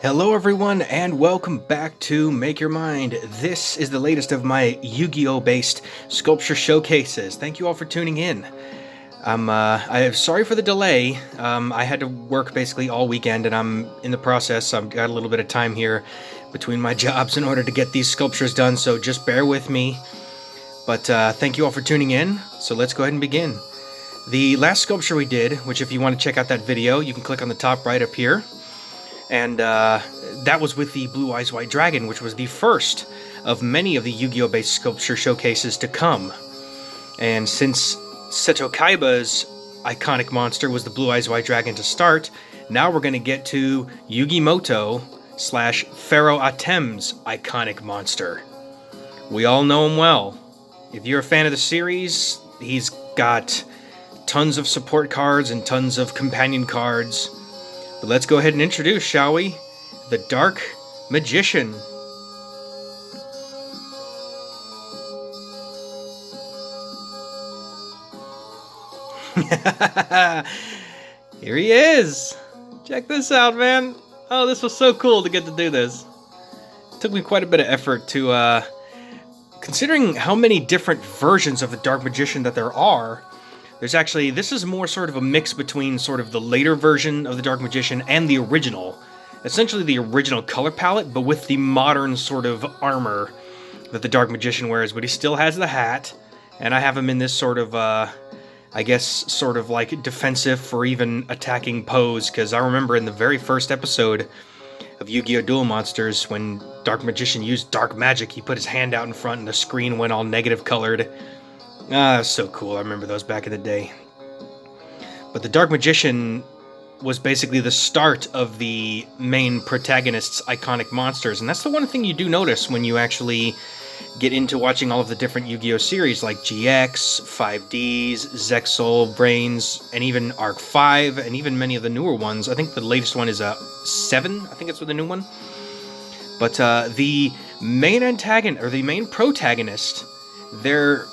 Hello everyone and welcome back to Make Your Mind. This is the latest of my Yu-Gi-Oh based sculpture showcases. Thank you all for tuning in. I'm sorry for the delay. I had to work basically all weekend and I'm in the process. I've got a little bit of time here between my jobs in order to get these sculptures done, so just bear with me. But thank you all for tuning in, so let's go ahead and begin. The last sculpture we did, which if you want to check out that video, you can click on the top right up here. And that was with the Blue Eyes White Dragon, which was the first of many of the Yu-Gi-Oh! Based sculpture showcases to come. And since Seto Kaiba's iconic monster was the Blue Eyes White Dragon to start, now we're going to get to Yugimoto / Pharoah Atem's iconic monster. We all know him well. If you're a fan of the series, he's got tons of support cards and tons of companion cards. But let's go ahead and introduce, shall we? The Dark Magician. Here he is! Check this out, man! Oh, this was so cool to get to do this. It took me quite a bit of effort to, considering how many different versions of the Dark Magician that there are. This is more sort of a mix between sort of the later version of the Dark Magician and the original. Essentially the original color palette, but with the modern sort of armor that the Dark Magician wears, but he still has the hat, and I have him in this sort of, I guess, sort of like defensive or even attacking pose, because I remember in the very first episode of Yu-Gi-Oh! Duel Monsters, when Dark Magician used dark magic, he put his hand out in front and the screen went all negative colored. Ah, so cool. I remember those back in the day. But the Dark Magician was basically the start of the main protagonist's iconic monsters, and that's the one thing you do notice when you actually get into watching all of the different Yu-Gi-Oh! Series, like GX, 5Ds, Zexal, Brains, and even Arc 5, and even many of the newer ones. I think the latest one is 7, I think it's the new one. But the main antagonist, or the main protagonist, their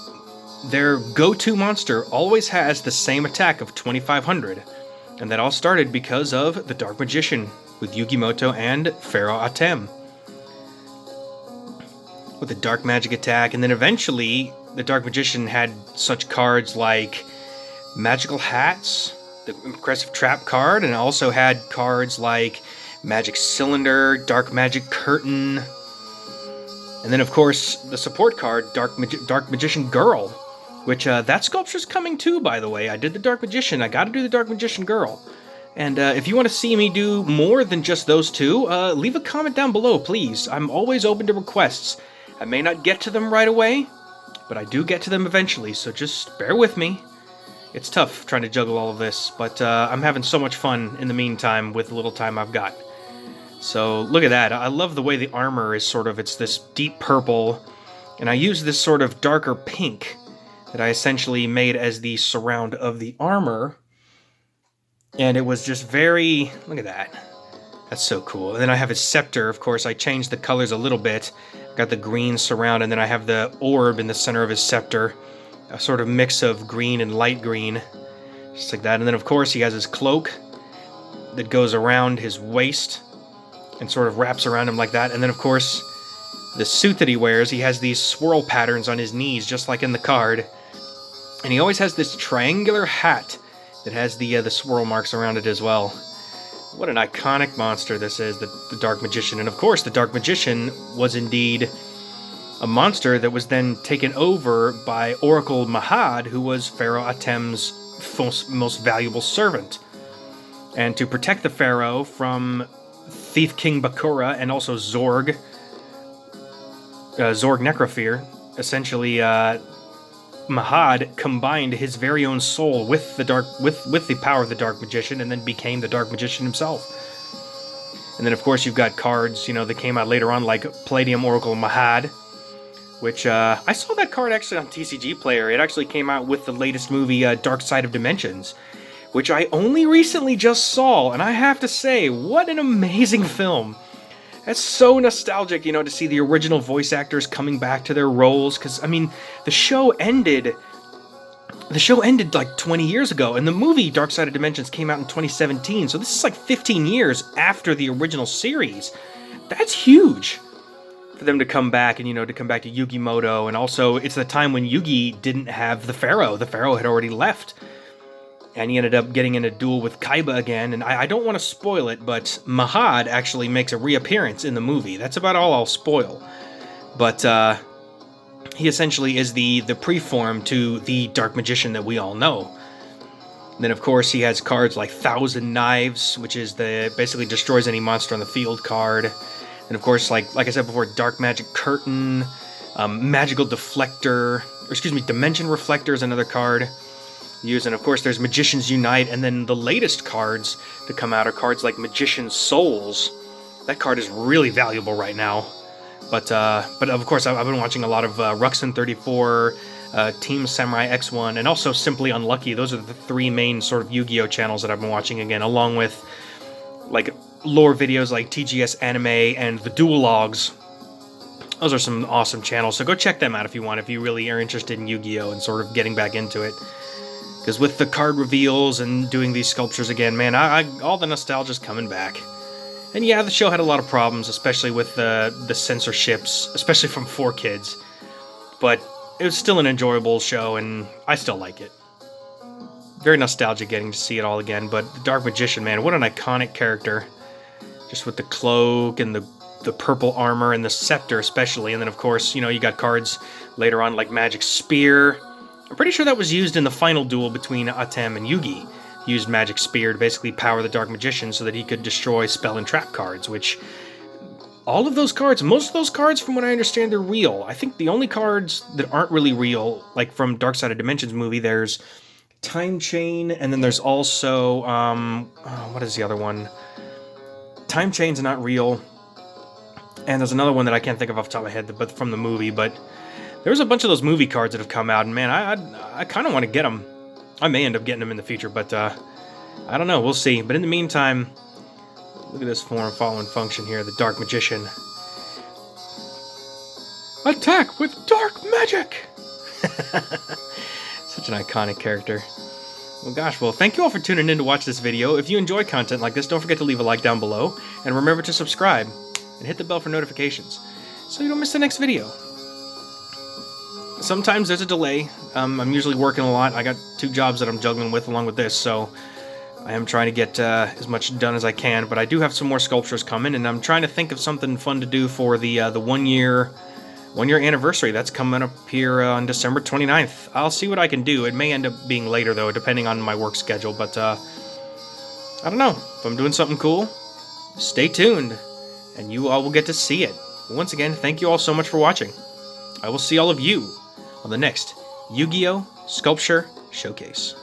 go-to monster always has the same attack of 2500, and that all started because of the Dark Magician with Yugimoto and Pharoah Atem with the dark magic attack. And then eventually the Dark Magician had such cards like Magical Hats, the Impressive Trap card, and also had cards like Magic Cylinder, Dark Magic Curtain, and then of course the support card Dark Magician Girl, which, that sculpture's coming too, by the way. I did the Dark Magician, I gotta do the Dark Magician Girl. And if you want to see me do more than just those two, leave a comment down below, please. I'm always open to requests. I may not get to them right away, but I do get to them eventually, so just bear with me. It's tough trying to juggle all of this, but I'm having so much fun in the meantime with the little time I've got. So look at that. I love the way the armor is it's this deep purple, and I use this sort of darker pink that I essentially made as the surround of the armor. And it was just very... look at that. That's so cool. And then I have his scepter, of course. I changed the colors a little bit. Got the green surround, and then I have the orb in the center of his scepter. A sort of mix of green and light green. Just like that. And then, of course, he has his cloak that goes around his waist and sort of wraps around him like that. And then, of course, the suit that he wears, he has these swirl patterns on his knees, just like in the card. And he always has this triangular hat that has the swirl marks around it as well. What an iconic monster this is, the Dark Magician. And of course, the Dark Magician was indeed a monster that was then taken over by Oracle Mahad, who was Pharoah Atem's most valuable servant. And to protect the Pharaoh from Thief King Bakura and also Zorg Necrophere, essentially, Mahad combined his very own soul with the power of the Dark Magician, and then became the Dark Magician himself. And then, of course, you've got cards, that came out later on, like Palladium Oracle Mahad, which I saw that card actually on TCG Player. It actually came out with the latest movie, Dark Side of Dimensions, which I only recently just saw, and I have to say, what an amazing film. It's so nostalgic, to see the original voice actors coming back to their roles, because, I mean, the show ended the show ended like 20 years ago, and the movie Dark Side of Dimensions came out in 2017, so this is like 15 years after the original series. That's huge for them to come back, and, you know, to come back to Yugi Muto, and also it's the time when Yugi didn't have the Pharaoh. The Pharaoh had already left, and he ended up getting in a duel with Kaiba again, and I don't want to spoil it, but Mahad actually makes a reappearance in the movie. That's about all I'll spoil. But, he essentially is the preform to the Dark Magician that we all know. And then, of course, he has cards like Thousand Knives, which is the basically destroys any monster on the field card. And, of course, like I said before, Dark Magic Curtain, Magical Deflector, Dimension Reflector is another card used. And, of course, there's Magicians Unite. And then the latest cards to come out are cards like Magician's Souls. That card is really valuable right now. But of course, I've been watching a lot of Ruxin 34, Team Samurai X1, and also Simply Unlucky. Those are the three main sort of Yu-Gi-Oh! Channels that I've been watching again, along with like lore videos like TGS Anime and the Dual Logs. Those are some awesome channels, so go check them out if you want, if you really are interested in Yu-Gi-Oh! And sort of getting back into it. Because with the card reveals and doing these sculptures again, man, all the nostalgia's coming back. And yeah, the show had a lot of problems, especially with the censorships, especially from 4Kids. But it was still an enjoyable show, and I still like it. Very nostalgic getting to see it all again, but the Dark Magician, man, what an iconic character. Just with the cloak and the purple armor and the scepter especially. And then, of course, you know, you got cards later on like Magic Spear. I'm pretty sure that was used in the final duel between Atem and Yugi. Used Magic Spear to basically power the Dark Magician so that he could destroy spell and trap cards, which all of those cards, most of those cards, from what I understand, they're real. I think the only cards that aren't really real, like from Dark Side of Dimensions movie, there's Time Chain, and then there's also, what is the other one? Time Chain's not real, and there's another one that I can't think of off the top of my head, but from the movie, but there's a bunch of those movie cards that have come out, and man, I kind of want to get them. I may end up getting them in the future, but I don't know. We'll see. But in the meantime, look at this form, following function here, the Dark Magician. Attack with dark magic! Such an iconic character. Well, gosh, well, thank you all for tuning in to watch this video. If you enjoy content like this, don't forget to leave a like down below. And remember to subscribe and hit the bell for notifications so you don't miss the next video. Sometimes there's a delay. I'm usually working a lot. I got 2 jobs that I'm juggling with along with this, so I am trying to get as much done as I can, but I do have some more sculptures coming, and I'm trying to think of something fun to do for the 1 year anniversary. That's coming up here on December 29th. I'll see what I can do. It may end up being later, though, depending on my work schedule, but I don't know. If I'm doing something cool, stay tuned, and you all will get to see it. Once again, thank you all so much for watching. I will see all of you on the next Yu-Gi-Oh! Sculpture Showcase.